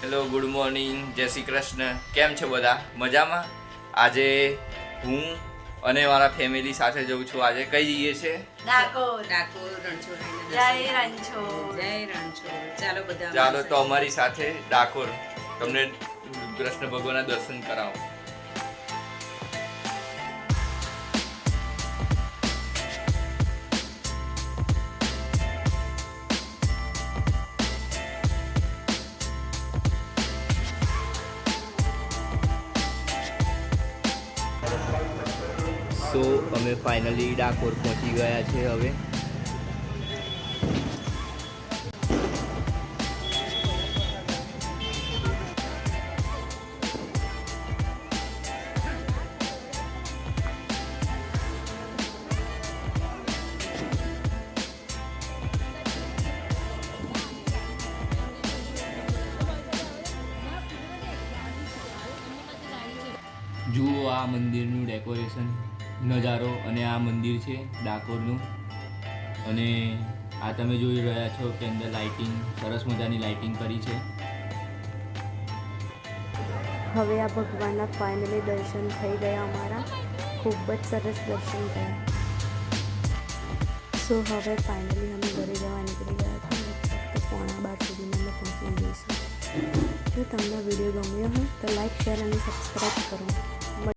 Hello, good morning, જય શ્રી કૃષ્ણ. કેમ છો બધા? મજામાં? આજે હું અને મારા ફેમિલી સાથે જઉં છું. આજે કઈ જઈએ છે? ડાકોર. રણછોડ. જય રણછોડ. ચાલો તો અમારી સાથે ડાકોર તમને કૃષ્ણ ભગવાનના દર્શન કરાવો. તો અમે ફાઇનલી ડાકોર પહોંચી ગયા છે હવે. જુઓ આ મંદિરનું ડેકોરેશન નજારો, અને આ મંદિર છે ડાકોરનું. અને આ તમે જોઈ રહ્યા છો કે અંદર લાઇટિંગ, સરસ મજાની લાઇટિંગ કરી છે. હવે આ ભગવાનના ફાઇનલી દર્શન થઈ ગયા અમારા. ખૂબ જ સરસ દર્શન થયા. સો હવે ફાઇનલી અમે ઘરે જવા નીકળી ગયા હતા. ફક્ત 11:15 સુધીમાં અમે પહોંચી જઈશું. જો તમને વિડીયો ગમ્યો હોય તો લાઈક, શેર અને સબસ્ક્રાઈબ કરો.